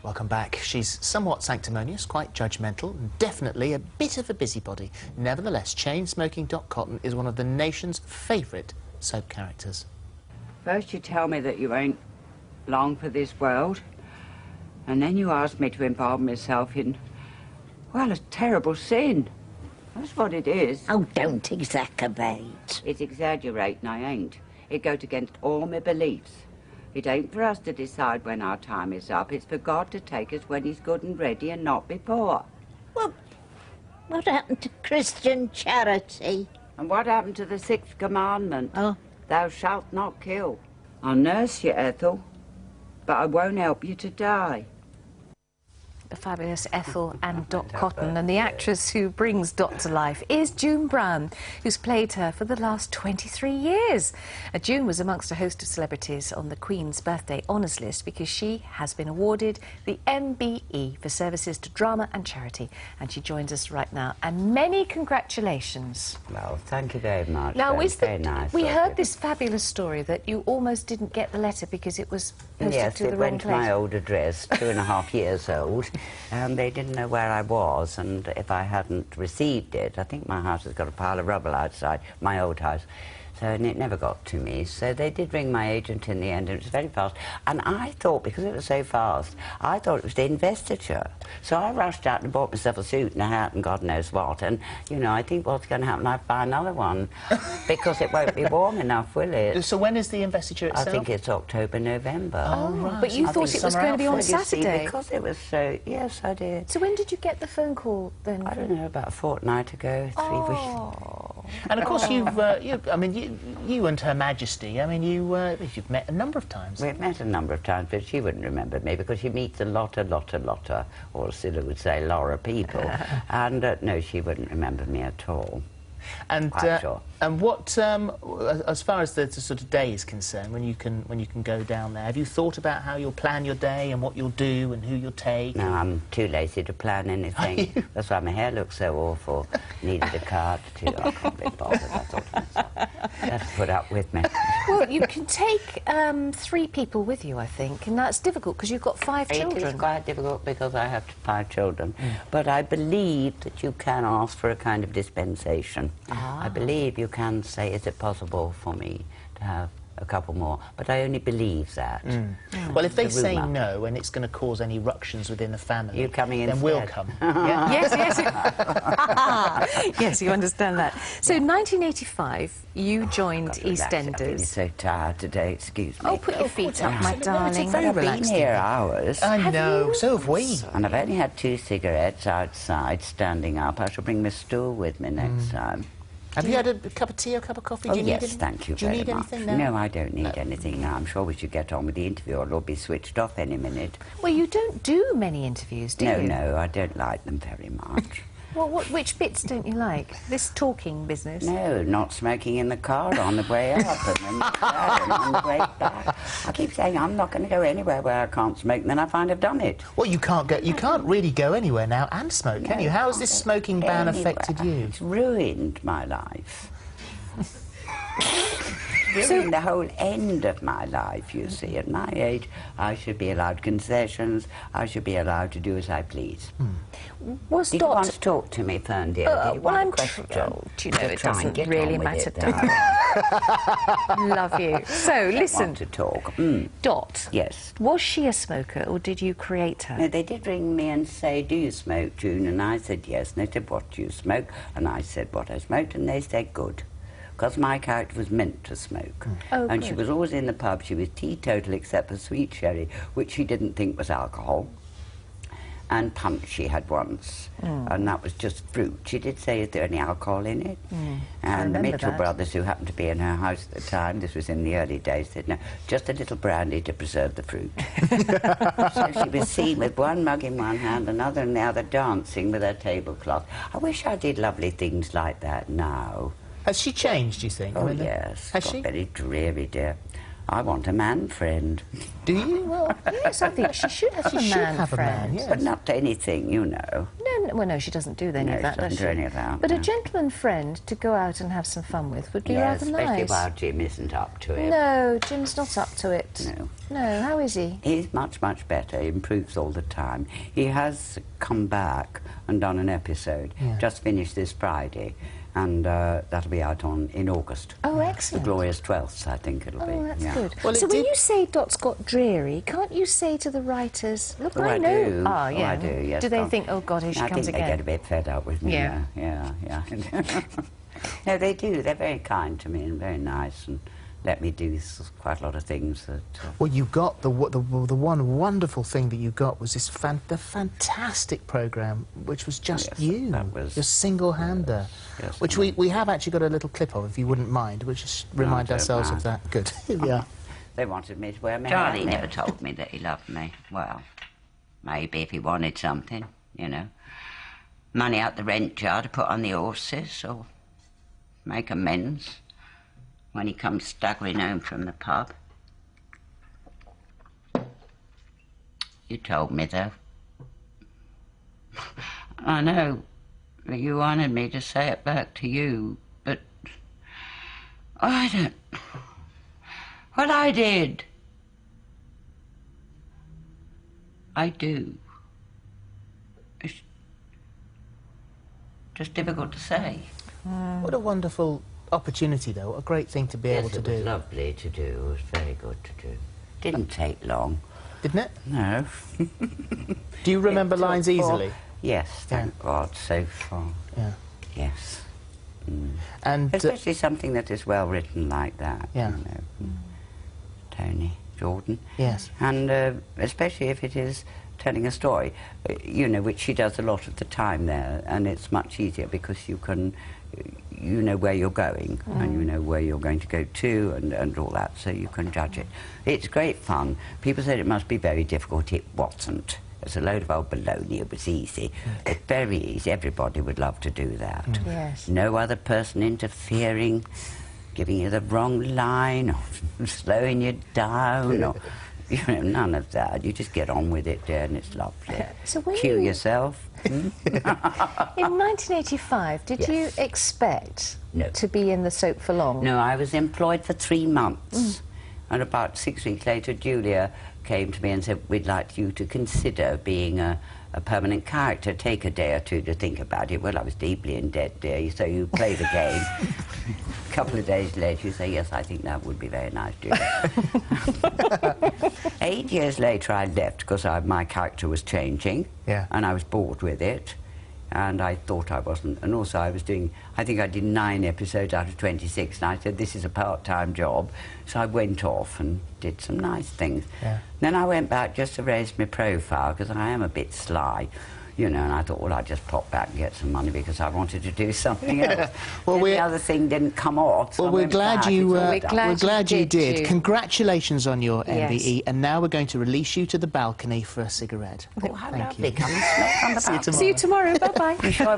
Welcome back. She's somewhat sanctimonious, quite judgmental, and definitely a bit of a busybody. Nevertheless, chain-smoking Dot Cotton is one of the nation's favourite soap characters. First you tell me that you ain't long for this world, and then you ask me to involve myself in, well, a terrible sin. That's what it is. Oh, don't exacerbate. It's exaggerating, I ain't. It goes against all my beliefs. It ain't for us to decide when our time is up. It's for God to take us when he's good and ready and not before. Well, what happened to Christian charity? And what happened to the sixth commandment? Oh. Thou shalt not kill. I'll nurse you, Ethel, but I won't help you to die. The fabulous Ethel and Dot Cotton, and the actress who brings Dot to life is June Brown, who's played her for the last 23 years. June was amongst a host of celebrities on the Queen's birthday honours list because she has been awarded the MBE for services to drama and charity, and she joins us right now. And many congratulations. Well, thank you very much. Now, very nice. We heard this fabulous story that you almost didn't get the letter because it was posted to the wrong place. Yes, it went to my old address, 2.5 years old. And they didn't know where I was, and if I hadn't received it, I think my house has got a pile of rubble outside, my old house, so, and it never got to me. So they did ring my agent in the end, and it was very fast. And I thought, because it was so fast, I thought it was the investiture. So I rushed out and bought myself a suit and a hat and God knows what, and, you know, I think what's going to happen, I'll buy another one, because it won't be warm enough, will it? So when is the investiture itself? I think it's October, November. Oh, right. But you thought it was going to be on Saturday? Because it was so... Yes, I did. So when did you get the phone call then? I don't know, about a fortnight ago, 3 weeks. And of course you and Her Majesty, I mean, you've met a number of times. We've met a number of times, but she wouldn't remember me because she meets a lot, or Scylla would say, Laura people. And no, she wouldn't remember me at all. And Sure. and what, as far as the sort of day is concerned, when you can go down there, have you thought about how you'll plan your day and what you'll do and who you'll take? No, I'm too lazy to plan anything. That's why my hair looks so awful. Needed a card too. I can't be bothered. I thought to myself, that's put up with me. Well, you can take 3 people with you, I think, and that's difficult because you've got 5 children. It is quite difficult because I have 5 children. But I believe that you can ask for a kind of dispensation. I believe you can say, is it possible for me to have a couple more? But I only believe that. Well, if they say no and it's going to cause any ructions within the family, you're coming then instead. we'll come. Yeah? Yes. Yes, you understand that. So, 1985, you joined EastEnders. I'm so tired today, excuse me. Oh, put your feet up, my darling. I've been here hours. I know, so have we. And I've only had 2 cigarettes outside, standing up. I shall bring my stool with me next time. Have you had a cup of tea or a cup of coffee? Oh, Do you yes, need thank you Do you very need much. anything now? No, I don't need anything now. I'm sure we should get on with the interview or it'll be switched off any minute. Well, you don't do many interviews, do you? No, I don't like them very much. Well, which bits don't you like? This talking business? No, not smoking in the car on the way up and then on the way back. I keep saying I'm not going to go anywhere where I can't smoke, and then I find I've done it. Well, you can't really go anywhere now and smoke, can you? How has this smoking ban affected you? It's ruined my life. Ruined the whole end of my life, you see. At my age, I should be allowed concessions. I should be allowed to do as I please. Was Did you want to talk to me, Fern, dear? Did you well, want a I'm question? you know, it Try and doesn't get really on with matter, it, darling. Love you. So, listen. Want to talk. Dot. Yes. Was she a smoker, or did you create her? No, they did ring me and say, do you smoke, June? And I said yes. And they said, what do you smoke? And I said what I smoked, and they said good. Because my character was meant to smoke. Oh, and good. she was always in the pub. She was teetotal except for sweet sherry, which she didn't think was alcohol. And punch she had once, and that was just fruit. She did say, is there any alcohol in it? And the Mitchell brothers, who happened to be in her house at the time, this was in the early days, said, no, just a little brandy to preserve the fruit. So she was seen with one mug in one hand, another in the other, dancing with her tablecloth. I wish I did lovely things like that now. Has she changed, do you think? Oh, yes. Has got she? very dreary, dear. I want a man friend. Do you? Well, Yes, I think she should have a man friend. yes. But not anything, you know. No, Well, no, she doesn't do any No, of that, she doesn't does she? do any of that, But a no. gentleman friend to go out and have some fun with would be Yeah, rather especially nice. while Jim isn't up to it. No, Jim's not up to it. No. No, how is he? He's much, much better. He improves all the time. He has come back and done an episode, just finished this Friday, and that'll be out in August. Oh, excellent. The Glorious 12th, I think it'll be. Oh, that's yeah. good. Well, so it when did- you say Dot's got dreary, can't you say to the writers, look, Oh, I I know... do. Ah, Oh, yeah. I do, yes. Do they God. think, oh, God, here she comes I think again? they get a bit fed up with me. Yeah. Yeah. No, they do. They're very kind to me and very nice and let me do quite a lot of things that... Well, you got the one wonderful thing that you got was this the fantastic programme, which was just Yes, you, that was- your single-hander, yes, which we have actually got a little clip of, if you wouldn't mind. We'll just remind don't ourselves mind. of that. Good. Yeah. They wanted me to wear my hair. Charlie never told me that he loved me. Well, maybe if he wanted something, you know. Money out the rent jar to put on the horses or make amends when he comes staggering home from the pub. You told me, though. I know that you wanted me to say it back to you, but I don't... Well, I did. I do. It's just difficult to say. What a wonderful opportunity, though. A great thing to be able Yes, to it was do. lovely to do. It was very good to do. Didn't take long. Didn't it? No. Do you remember It took lines easily? Yes, thank God, so far. Yeah. Yes. Mm. And Especially something that is well written like that. Yeah. You know. Tony Jordan. yes. And especially if it is telling a story, you know, which she does a lot of the time there, and it's much easier because you know where you're going and you know where you're going to go to and all that, so you can judge it. It's great fun. People said it must be very difficult. It wasn't. It's a load of old baloney. It was easy. It's very easy. Everybody would love to do that. Yes. No other person interfering, giving you the wrong line, or slowing you down, or you know, none of that. You just get on with it, dear, and it's lovely. So when Cue you- yourself. In 1985, did you expect No. to be in the soap for long? No, I was employed for 3 months. And about 6 weeks later, Julia came to me and said, we'd like you to consider being a permanent character. Take a day or two to think about it. Well, I was deeply in debt, dear, so you play the game. A couple of days later, you say, yes, I think that would be very nice, Julia. 8 years later, I left because my character was changing. Yeah. And I was bored with it. And I thought I wasn't. And also I was doing, I think I did 9 episodes out of 26, and I said, this is a part-time job. So I went off and did some nice things. Yeah. Then I went back just to raise my profile, because I am a bit sly, you know, and I thought, well, I'd just pop back and get some money because I wanted to do something else. Well, Then we- the other thing didn't come off. So Well, I we're went glad back. you. It's all We're done. glad We're glad you did, did. you. Congratulations on your Yes. MBE, and now we're going to release you to the balcony for a cigarette. Oh, how Thank lovely. you. Come and smoke on the See you balcony. See you tomorrow. Bye-bye. You sure